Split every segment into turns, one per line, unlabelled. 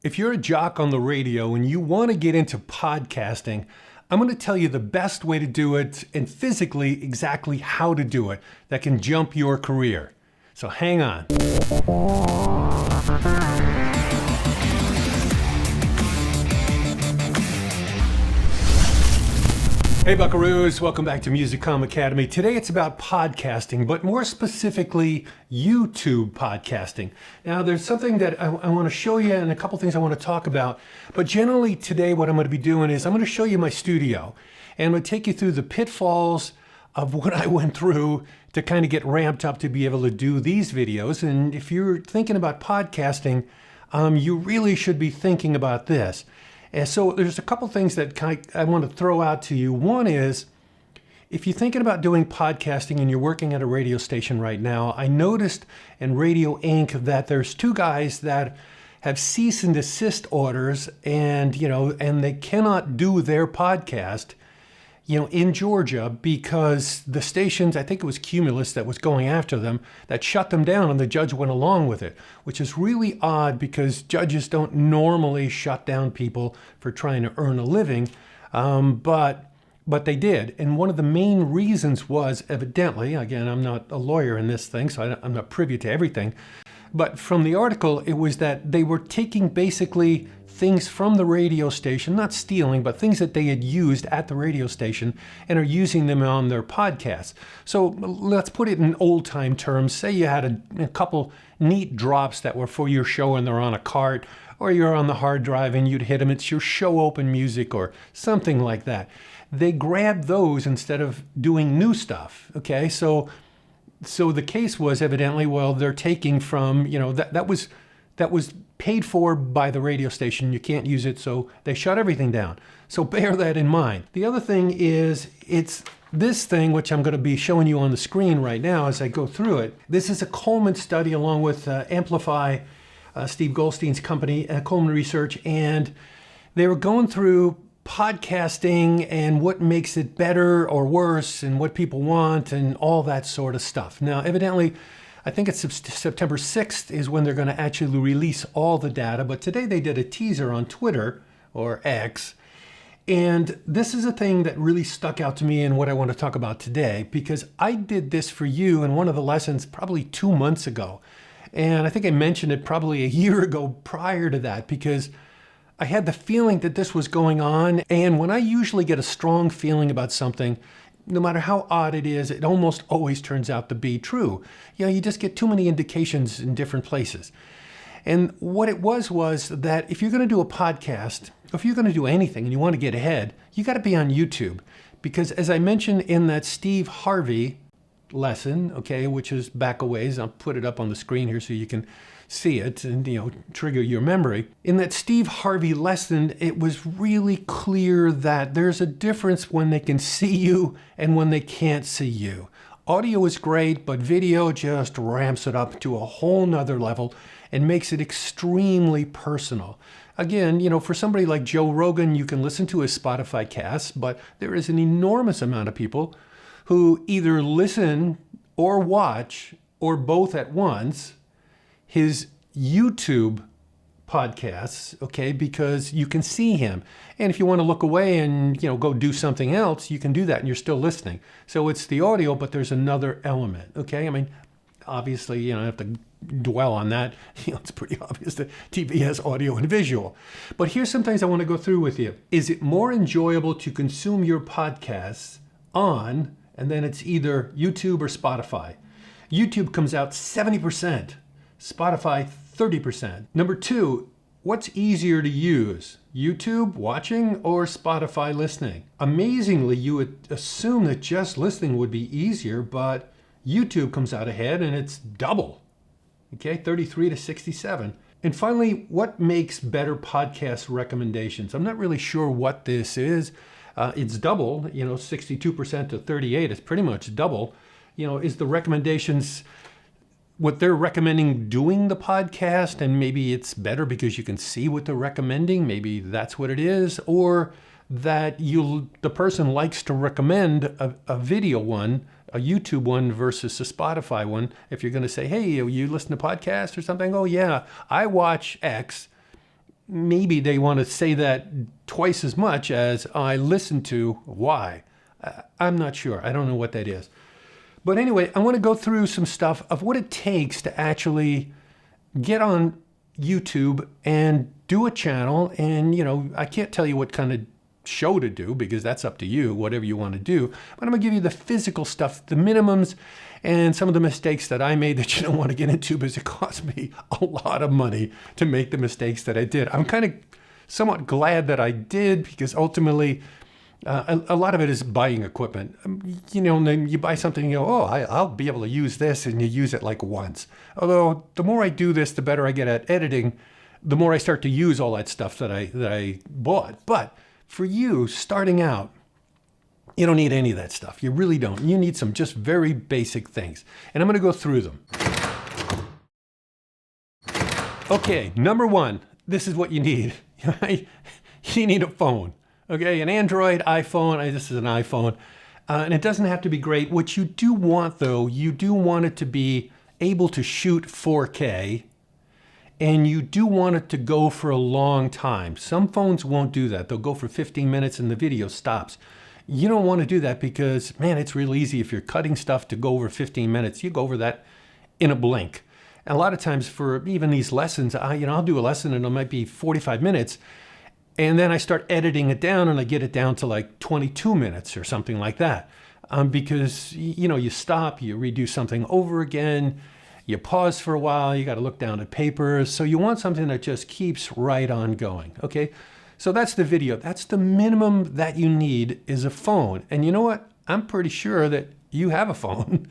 If you're a jock on the radio and you want to get into podcasting, I'm going to tell you the best way to do it and physically exactly how to do it that can jump your career. So hang on. Hey Buckaroos, welcome back to Musicom Academy. Today it's about podcasting, but more specifically YouTube podcasting. Now there's something that I want to show you and a couple things I want to talk about, but generally today what I'm going to be doing is I'm going to show you my studio and I'm going to take you through the pitfalls of what I went through to kind of get ramped up to be able to do these videos. And if you're thinking about podcasting, you really should be thinking about this. And so there's a couple things that I want to throw out to you. One is, if you're thinking about doing podcasting and you're working at a radio station right now, I noticed in Radio Inc. that there's two guys that have cease and desist orders and they cannot do their podcast, in Georgia because the stations, I think it was Cumulus that was going after them, that shut them down and the judge went along with it, which is really odd because judges don't normally shut down people for trying to earn a living, but they did. And one of the main reasons was evidently, again, I'm not a lawyer in this thing, so I'm not privy to everything, but from the article, it was that they were taking basically things from the radio station, not stealing, but things that they had used at the radio station and are using them on their podcasts. So let's put it in old time terms. Say you had a couple neat drops that were for your show and they're on a cart, or you're on the hard drive and you'd hit them. It's your show open music or something like that. They grabbed those instead of doing new stuff. Okay, so the case was evidently, well, they're taking from, that was paid for by the radio station. You can't use it, so they shut everything down. So bear that in mind. The other thing is, it's this thing, which I'm going to be showing you on the screen right now as I go through it. This is a Coleman study along with Amplify, Steve Goldstein's company, Coleman Research, and they were going through podcasting and what makes it better or worse and what people want and all that sort of stuff. Now, evidently, I think it's September 6th is when they're going to actually release all the data, but today they did a teaser on Twitter, or X, and this is a thing that really stuck out to me and what I want to talk about today, because I did this for you in one of the lessons probably 2 months ago, and I think I mentioned it probably a year ago prior to that, because I had the feeling that this was going on, and when I usually get a strong feeling about something, no matter how odd it is, it almost always turns out to be true. You just get too many indications in different places. And what it was that if you're going to do a podcast, or if you're going to do anything and you want to get ahead, you got to be on YouTube. Because as I mentioned in that Steve Harvey lesson, okay, which is back a ways, I'll put it up on the screen here so you can see it and trigger your memory. In that Steve Harvey lesson, it was really clear that there's a difference when they can see you and when they can't see you. Audio is great, but video just ramps it up to a whole nother level and makes it extremely personal. Again, for somebody like Joe Rogan, you can listen to his Spotify casts, but there is an enormous amount of people who either listen or watch or both at once his YouTube podcasts, okay, because you can see him. And if you want to look away and, go do something else, you can do that and you're still listening. So it's the audio, but there's another element, okay? I mean, obviously, you don't have to dwell on that. It's pretty obvious that TV has audio and visual. But here's some things I want to go through with you. Is it more enjoyable to consume your podcasts on, and then it's either YouTube or Spotify? YouTube comes out 70%. Spotify, 30%. Number two, what's easier to use? YouTube watching or Spotify listening? Amazingly, you would assume that just listening would be easier, but YouTube comes out ahead and it's double. Okay, 33 to 67. And finally, what makes better podcast recommendations? I'm not really sure what this is. It's double, 62% to 38. It's pretty much double. Is the recommendations what they're recommending doing the podcast, and maybe it's better because you can see what they're recommending, maybe that's what it is, or that the person likes to recommend a video one, a YouTube one versus a Spotify one. If you're going to say, hey, you listen to podcasts or something, oh yeah, I watch X, maybe they want to say that twice as much as I listen to why. I'm not sure. I don't know what that is. But anyway, I want to go through some stuff of what it takes to actually get on YouTube and do a channel. And, I can't tell you what kind of show to do because that's up to you, whatever you want to do. But I'm going to give you the physical stuff, the minimums, and some of the mistakes that I made that you don't want to get into because it cost me a lot of money to make the mistakes that I did. I'm kind of somewhat glad that I did because ultimately a lot of it is buying equipment. And then you buy something and you go, I'll be able to use this, and you use it like once. Although the more I do this, the better I get at editing, the more I start to use all that stuff that I bought. But for you starting out, you don't need any of that stuff. You really don't. You need some just very basic things. And I'm going to go through them. Okay, number one, this is what you need. You need a phone. Okay, an Android, iPhone. This is an iPhone. And it doesn't have to be great. What you do want, though, you do want it to be able to shoot 4K. And you do want it to go for a long time. Some phones won't do that. They'll go for 15 minutes and the video stops. You don't want to do that because, man, it's real easy. If you're cutting stuff to go over 15 minutes, you go over that in a blink. And a lot of times for even these lessons, I'll do a lesson and it might be 45 minutes. And then I start editing it down and I get it down to like 22 minutes or something like that. Because, you stop, you redo something over again. You pause for a while, you got to look down at papers. So you want something that just keeps right on going, okay? So that's the video. That's the minimum that you need is a phone. And you know what? I'm pretty sure that you have a phone,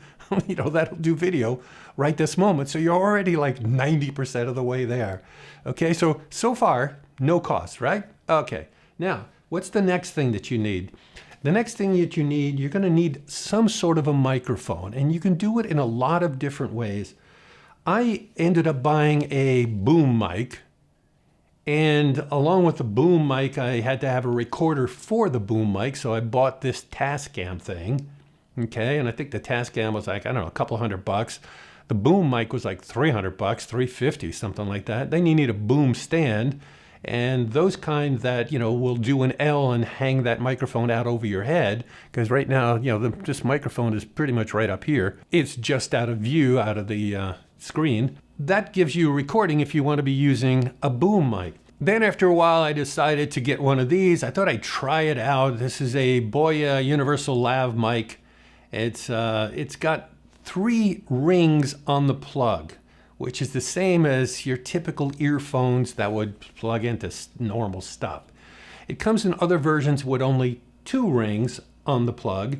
that'll do video right this moment. So you're already like 90% of the way there, okay? So far, no cost, right? Okay, now, what's the next thing that you need? The next thing that you need, you're going to need some sort of a microphone. And you can do it in a lot of different ways. I ended up buying a boom mic, and along with the boom mic, I had to have a recorder for the boom mic, so I bought this Tascam thing, okay? And I think the Tascam was like, a couple $100. The boom mic was like $300, $350, something like that. Then you need a boom stand, and those kind that, will do an L and hang that microphone out over your head, because right now, this microphone is pretty much right up here. It's just out of view, out of the screen. That gives you a recording if you want to be using a boom mic. Then after a while, I decided to get one of these. I thought I'd try it out. This is a Boya Universal Lav mic. It's got 3 rings on the plug, which is the same as your typical earphones that would plug into normal stuff. It comes in other versions with only 2 rings on the plug.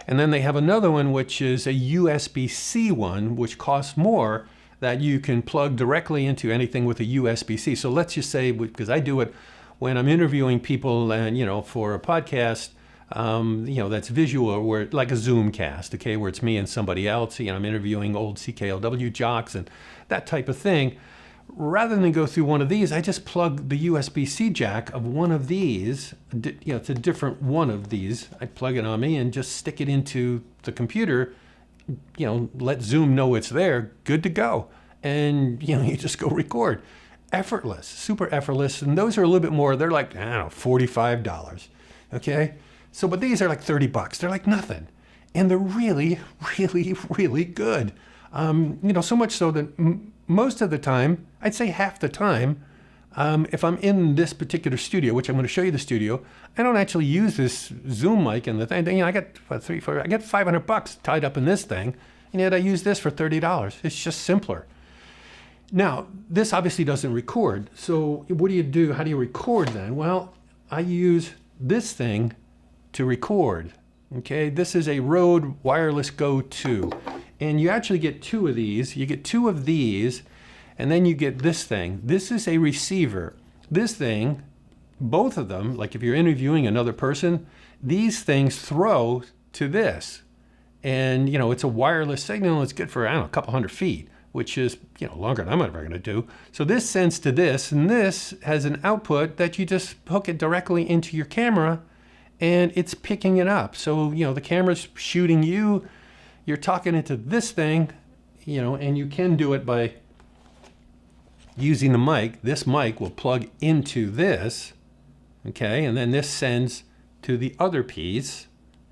And then they have another one, which is a USB-C one, which costs more, that you can plug directly into anything with a USB-C. So let's just say, because I do it when I'm interviewing people and, for a podcast, that's visual, or like a Zoom cast, okay, where it's me and somebody else. I'm interviewing old CKLW jocks and that type of thing. Rather than go through one of these, I just plug the USB-C jack of one of these. It's a different one of these. I plug it on me and just stick it into the computer. Let Zoom know it's there. Good to go. And you just go record. Effortless, super effortless. And those are a little bit more. They're like, $45. Okay. So, but these are like $30. They're like nothing, and they're really, really, really good. So much so that most of the time, I'd say half the time, if I'm in this particular studio, which I'm going to show you the studio, I don't actually use this Zoom mic and the thing. I got I get $500 tied up in this thing, and yet I use this for $30. It's just simpler. Now, this obviously doesn't record. So what do you do? How do you record then? Well, I use this thing to record. Okay, this is a Rode Wireless Go 2. And you actually get 2 of these. You get 2 of these, and then you get this thing. This is a receiver. This thing, both of them, like if you're interviewing another person, these things throw to this. And, it's a wireless signal. It's good for, a couple hundred feet, which is, longer than I'm ever going to do. So this sends to this, and this has an output that you just hook it directly into your camera, and it's picking it up. So, the camera's shooting you, you're talking into this thing, and you can do it by using the mic, this mic will plug into this, okay? And then this sends to the other piece,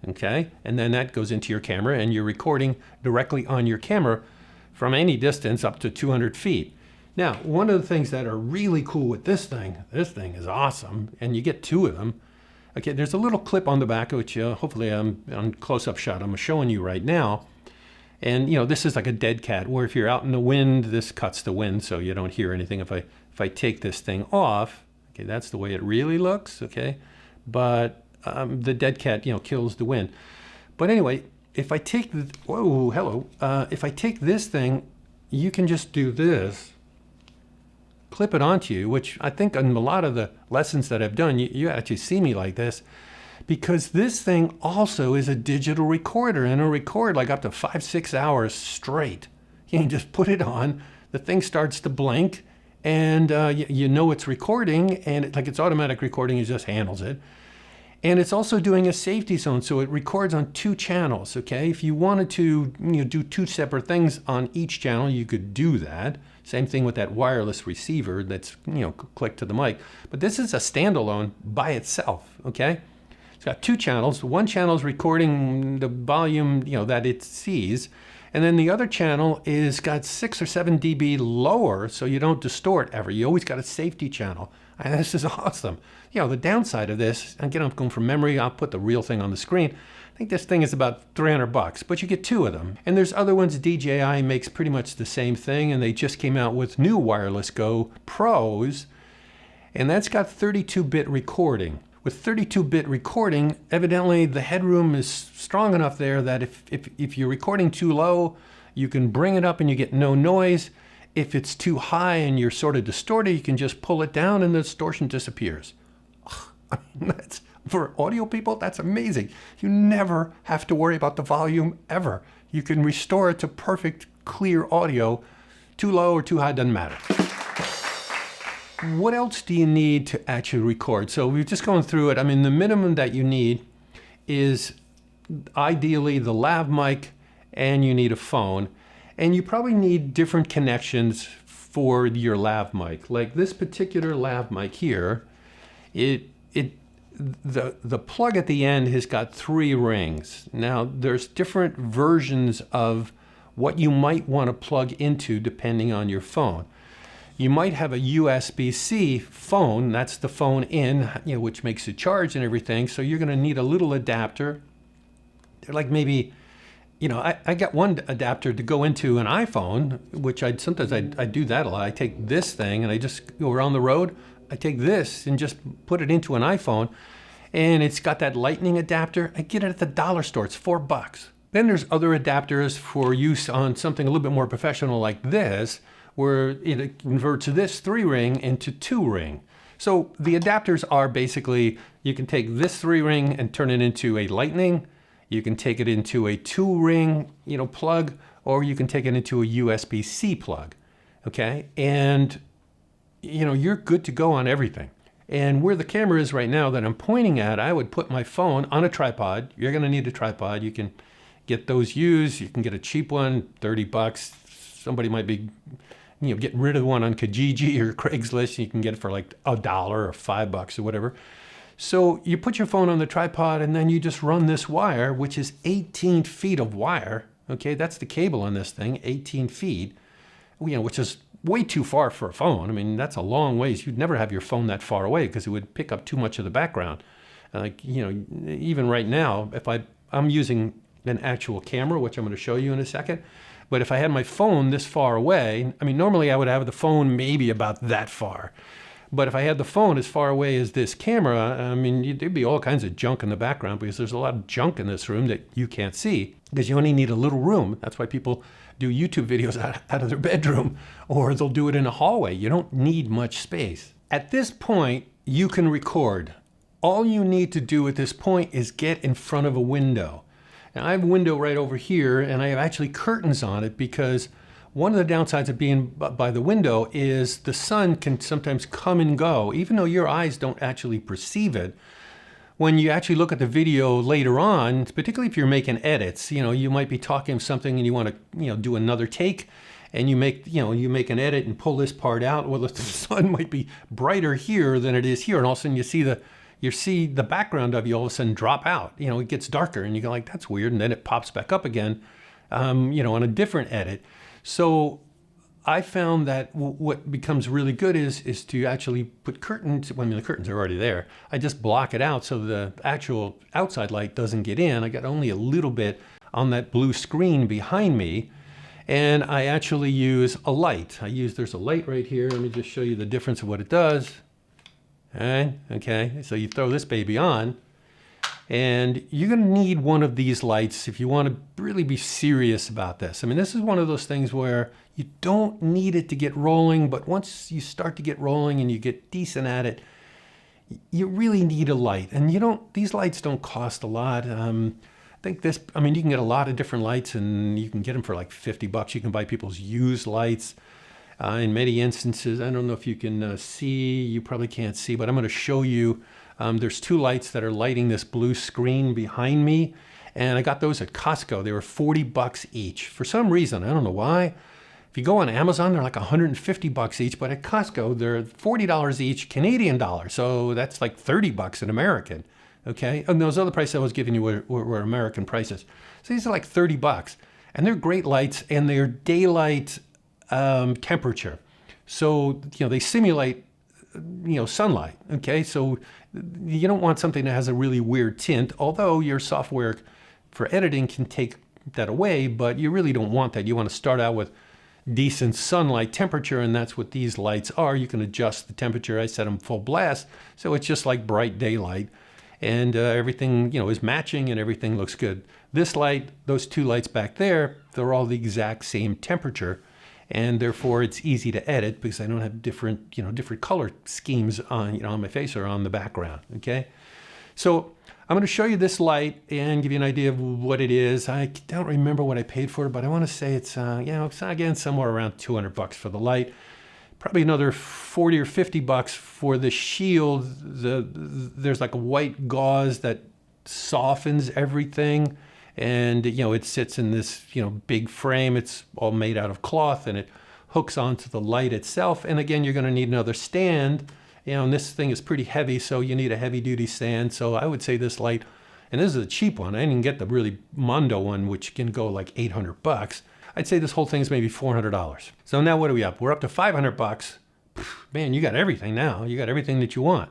okay? And then that goes into your camera and you're recording directly on your camera from any distance up to 200 feet. Now, one of the things that are really cool with this thing is awesome, and you get two of them. Okay, there's a little clip on the back, which hopefully I'm on close-up shot, I'm showing you right now. And you know, this is like a dead cat, where if you're out in the wind, this cuts the wind so you don't hear anything. If I take this thing off, okay, that's the way it really looks, okay? But the dead cat, you know, kills the wind. But anyway, if I take, if I take this thing, you can just do this, clip it onto you, which I think in a lot of the lessons that I've done, you actually see me like this, because this thing also is a digital recorder, and it'll record like up to 5-6 hours straight. You can just put it on, the thing starts to blink, and you know it's recording, and it's automatic recording, it just handles it. And it's also doing a safety zone, so it records on 2 channels, okay? If you wanted to do 2 separate things on each channel, you could do that. Same thing with that wireless receiver that's, clicked to the mic. But this is a standalone by itself, okay? It's got 2 channels. One channel is recording the volume, that it sees. And then the other channel is got 6 or 7 dB lower, so you don't distort ever. You always got a safety channel. And this is awesome. The downside of this, again, I'm going from memory, I'll put the real thing on the screen. I think this thing is about $300, but you get 2 of them. And there's other ones, DJI makes pretty much the same thing, and they just came out with new Wireless Go Pros, and that's got 32-bit recording. With 32-bit recording, evidently the headroom is strong enough there that if you're recording too low, you can bring it up and you get no noise. If it's too high and you're sort of distorted, you can just pull it down and the distortion disappears. I mean, for audio people, that's amazing. You never have to worry about the volume ever. You can restore it to perfect, clear audio. Too low or too high, doesn't matter. What else do you need to actually record? So we've just gone through it. I mean, the minimum that you need is ideally the lav mic, and you need a phone. And you probably need different connections for your lav mic. Like this particular lav mic here, the plug at the end has got 3 rings. Now there's different versions of what you might want to plug into depending on your phone. You might have a USB-C phone, that's the phone in, which makes it charge and everything. So you're going to need a little adapter. They're like maybe, I got one adapter to go into an iPhone, which sometimes I do that a lot. I take this thing and I just go around the road. I take this and just put it into an iPhone, and it's got that lightning adapter. I get it at the dollar store, it's $4. Then there's other adapters for use on something a little bit more professional like this, where it converts this 3-ring into 2-ring. So the adapters are basically, you can take this 3-ring and turn it into a lightning. You can take it into a 2-ring, plug, or you can take it into a USB-C plug, okay? And, you're good to go on everything. And where the camera is right now that I'm pointing at, I would put my phone on a tripod. You're gonna need a tripod. You can get those used. You can get a cheap one, $30. Somebody might be, getting rid of one on Kijiji or Craigslist. You can get it for like $1 or $5 or whatever. So you put your phone on the tripod and then you just run this wire, which is 18 feet of wire. Okay, that's the cable on this thing, 18 feet, which is way too far for a phone. I mean, that's a long ways. You'd never have your phone that far away because it would pick up too much of the background. Even right now, if I'm using an actual camera, which I'm going to show you in a second, but if I had my phone this far away, I mean, normally I would have the phone maybe about that far. But if I had the phone as far away as this camera, I mean, there'd be all kinds of junk in the background because there's a lot of junk in this room that you can't see because you only need a little room. That's why people do YouTube videos out of their bedroom, or they'll do it in a hallway. You don't need much space. At this point, you can record. All you need to do at this point is get in front of a window. Now, I have a window right over here, and I have actually curtains on it because one of the downsides of being by the window is the sun can sometimes come and go, even though your eyes don't actually perceive it. When you actually look at the video later on, particularly if you're making edits, you might be talking something and you want to, do another take, and you make an edit and pull this part out. Well, the sun might be brighter here than it is here, and all of a sudden you see the background of you all of a sudden drop out. It gets darker, and you go like, that's weird, and then it pops back up again, on a different edit. So I found that what becomes really good is to actually put curtains. Well, I mean, the curtains are already there. I just block it out so the actual outside light doesn't get in. I got only a little bit on that blue screen behind me. And I actually use a light. There's a light right here. Let me just show you the difference of what it does. All right, okay, so you throw this baby on, and you're gonna need one of these lights if you wanna really be serious about this. I mean, this is one of those things where you don't need it to get rolling, but once you start to get rolling and you get decent at it, you really need a light. And these lights don't cost a lot. I think you can get a lot of different lights, and you can get them for like $50. You can buy people's used lights. In many instances, I don't know if you can see, you probably can't see, but I'm going to show you. There's two lights that are lighting this blue screen behind me, and I got those at Costco. They were $40 each. For some reason, I don't know why. If you go on Amazon, they're like $150 each, but at Costco, they're $40 each Canadian dollar. So that's like $30 in American, okay? And those other prices I was giving you were American prices. So these are like $30, and they're great lights, and they're daylight temperature. So, they simulate, sunlight, okay? So you don't want something that has a really weird tint, although your software for editing can take that away, but you really don't want that. You want to start out with decent sunlight temperature, and that's what these lights are. You can adjust the temperature. I set them full blast, so it's just like bright daylight, and everything is matching, and everything looks good. This light, those two lights back there, they're all the exact same temperature, and therefore it's easy to edit because I don't have different color schemes on on my face or on the background. Okay, so I'm going to show you this light and give you an idea of what it is. I don't remember what I paid for it, but I want to say it's, it's again somewhere around $200 for the light. Probably another $40 or $50 for the shield. There's like a white gauze that softens everything, and it sits in this big frame. It's all made out of cloth, and it hooks onto the light itself. And again, you're going to need another stand. And this thing is pretty heavy, so you need a heavy-duty stand. So I would say this light, and this is a cheap one. I didn't get the really Mondo one, which can go like $800. I'd say this whole thing's maybe $400. So now what are we up? We're up to $500. Man, you got everything now. You got everything that you want.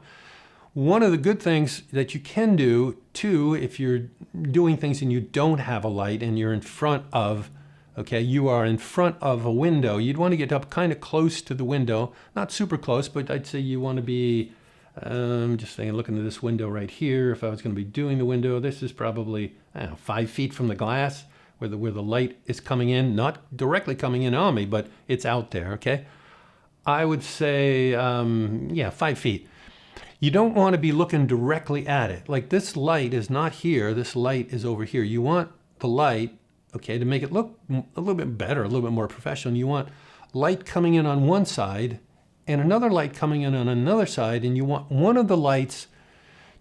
One of the good things that you can do, too, if you're doing things and you don't have a light and you're in front of you are in front of a window, you'd want to get up kind of close to the window. Not super close, but I'd say you want to be, just saying, looking at this window right here. If I was going to be doing the window, this is probably, 5 feet from the glass where the light is coming in, not directly coming in on me, but it's out there, okay? I would say, 5 feet. You don't want to be looking directly at it. Like this light is not here, this light is over here. You want the light, to make it look a little bit better, a little bit more professional, you want light coming in on one side and another light coming in on another side, and you want one of the lights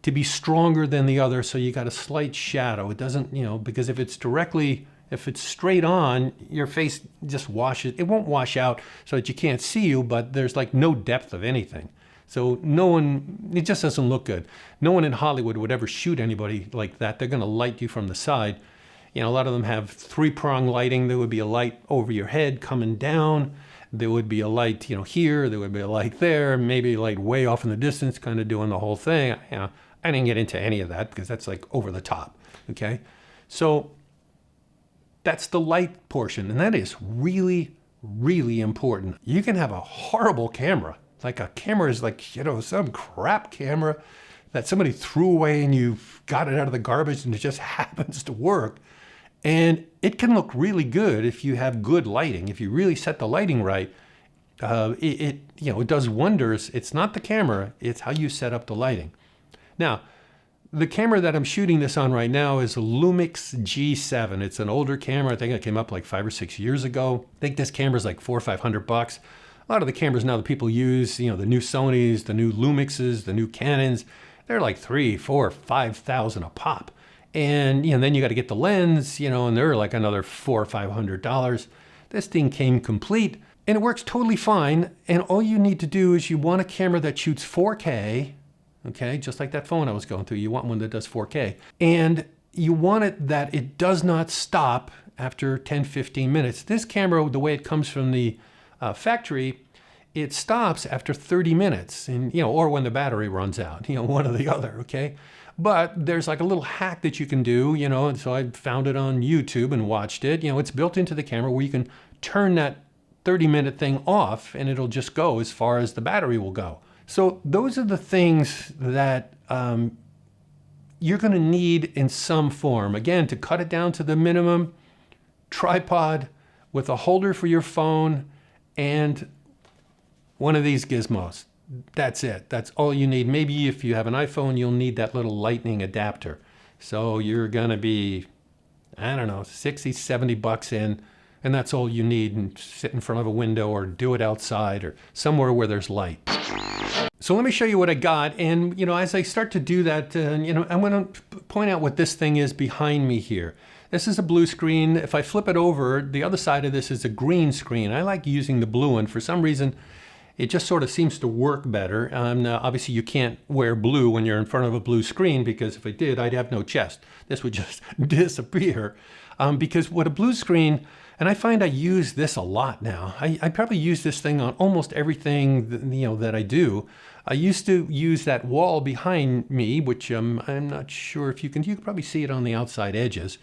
to be stronger than the other, so you got a slight shadow. It doesn't, because if it's straight on, your face just washes, it won't wash out so that you can't see you, but there's like no depth of anything. So it just doesn't look good. No one in Hollywood would ever shoot anybody like that. They're going to light you from the side. A lot of them have three-prong lighting. There would be a light over your head coming down. There would be a light, here. There would be a light there. Maybe a light way off in the distance, kind of doing the whole thing. I didn't get into any of that because that's like over the top, okay? So that's the light portion, and that is really, really important. You can have a horrible camera. Like a camera is like, some crap camera that somebody threw away and you got it out of the garbage and it just happens to work. And it can look really good if you have good lighting. If you really set the lighting right, it does wonders. It's not the camera, it's how you set up the lighting. Now, the camera that I'm shooting this on right now is a Lumix G7. It's an older camera. I think it came up like 5 or 6 years ago. I think this camera is like $400 or $500. A lot of the cameras now that people use, the new Sonys, the new Lumixes, the new Canons, they're like $3,000, $4,000, $5,000 a pop. And then you got to get the lens, and they're like another $400 or $500. This thing came complete and it works totally fine. And all you need to do is you want a camera that shoots 4K, okay, just like that phone I was going through. You want one that does 4K. And you want it that it does not stop after 10, 15 minutes. This camera, the way it comes from the factory, it stops after 30 minutes, and or when the battery runs out, one or the other, okay? But there's like a little hack that you can do, and so I found it on YouTube and watched it. It's built into the camera where you can turn that 30-minute thing off and it'll just go as far as the battery will go. So those are the things that you're going to need in some form. Again, to cut it down to the minimum, tripod with a holder for your phone and one of these gizmos. That's it. That's all you need. Maybe if you have an iPhone, you'll need that little lightning adapter. So you're going to be, I don't know, 60, 70 bucks in, and that's all you need. And sit in front of a window or do it outside or somewhere where there's light. So let me show you what I got. And, as I start to do that, I'm going to point out what this thing is behind me here. This is a blue screen. If I flip it over, the other side of this is a green screen. I like using the blue one. For some reason, it just sort of seems to work better. Obviously, you can't wear blue when you're in front of a blue screen, because if I did, I'd have no chest. This would just disappear. Because with a blue screen, and I find I use this a lot now. I probably use this thing on almost everything that I do. I used to use that wall behind me, which I'm not sure if you can probably see it on the outside edges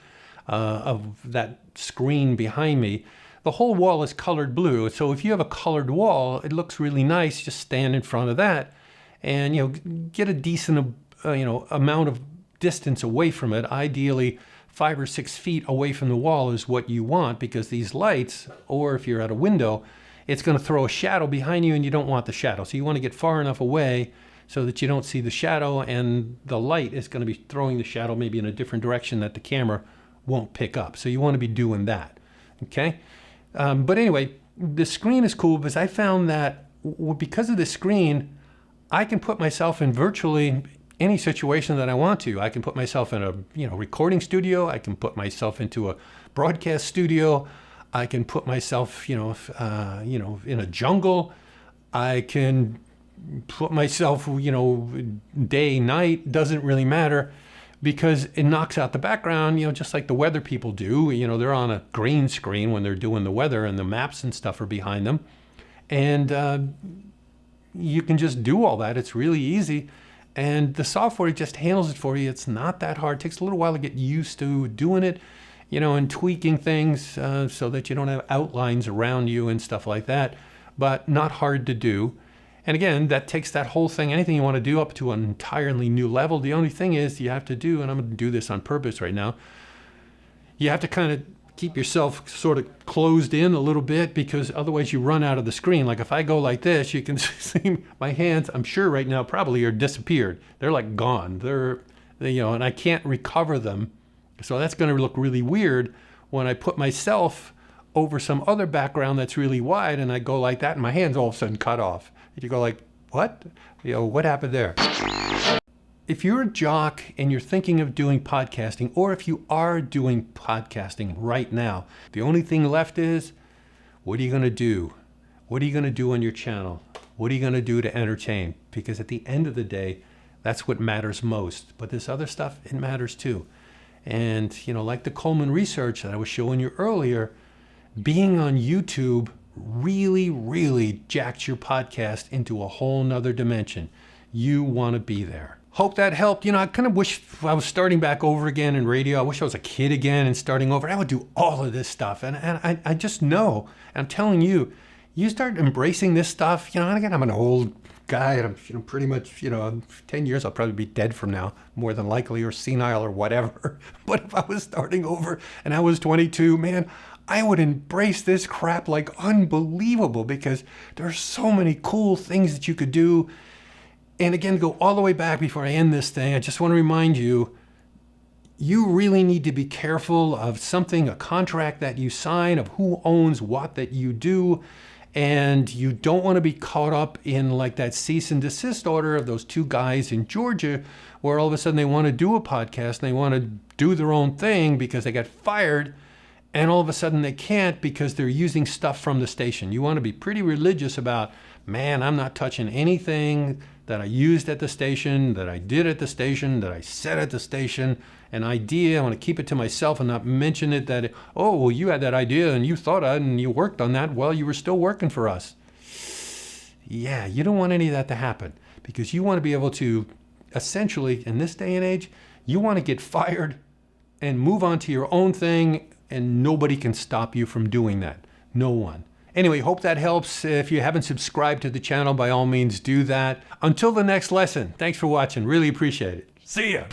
of that screen behind me. The whole wall is colored blue. So if you have a colored wall, it looks really nice. Just stand in front of that and, get a decent, amount of distance away from it. Ideally, 5 or 6 feet away from the wall is what you want, because these lights, or if you're at a window, it's going to throw a shadow behind you and you don't want the shadow. So you want to get far enough away so that you don't see the shadow, and the light is going to be throwing the shadow maybe in a different direction that the camera won't pick up. So you want to be doing that, okay? But anyway, the screen is cool because I found that because of the screen, I can put myself in virtually any situation that I want to. I can put myself in a recording studio. I can put myself into a broadcast studio. I can put myself in a jungle. I can put myself day, night, doesn't really matter, because it knocks out the background, just like the weather people do. They're on a green screen when they're doing the weather, and the maps and stuff are behind them. And you can just do all that. It's really easy. And the software just handles it for you. It's not that hard. It takes a little while to get used to doing it, and tweaking things so that you don't have outlines around you and stuff like that, but not hard to do. And again, that takes that whole thing, anything you want to do, up to an entirely new level. The only thing is you have to do, and I'm going to do this on purpose right now, you have to kind of keep yourself sort of closed in a little bit, because otherwise you run out of the screen. Like if I go like this, you can see my hands, I'm sure right now probably are disappeared. They're like gone. And I can't recover them. So that's going to look really weird when I put myself over some other background that's really wide and I go like that and my hands all of a sudden cut off. You go like, what? What happened there? If you're a jock and you're thinking of doing podcasting, or if you are doing podcasting right now, the only thing left is, what are you going to do? What are you going to do on your channel? What are you going to do to entertain? Because at the end of the day, that's what matters most. But this other stuff, it matters too. And, like the Coleman research that I was showing you earlier, being on YouTube really, really jacks your podcast into a whole nother dimension. You want to be there. Hope that helped. I kind of wish I was starting back over again in radio. I wish I was a kid again and starting over. I would do all of this stuff. And I just know, and I'm telling you, you start embracing this stuff, and again, I'm an old guy, and I'm pretty much, 10 years, I'll probably be dead from now, more than likely, or senile or whatever. But if I was starting over and I was 22, man, I would embrace this crap like unbelievable, because there's so many cool things that you could do. And again, go all the way back before I end this thing, I just want to remind you, you really need to be careful of something, a contract that you sign, of who owns what that you do. And you don't want to be caught up in like that cease and desist order of those two guys in Georgia, where all of a sudden they want to do a podcast and they want to do their own thing because they got fired. and all of a sudden they can't because they're using stuff from the station. You want to be pretty religious about, man, I'm not touching anything that I used at the station, that I did at the station, that I said at the station. An idea, I want to keep it to myself and not mention it that, oh, well, you had that idea and you thought of it and you worked on that while you were still working for us. Yeah, you don't want any of that to happen, because you want to be able to, essentially, in this day and age, you want to get fired and move on to your own thing, and nobody can stop you from doing that. No one. Anyway, hope that helps. If you haven't subscribed to the channel, by all means do that. Until the next lesson, thanks for watching. Really appreciate it. See ya.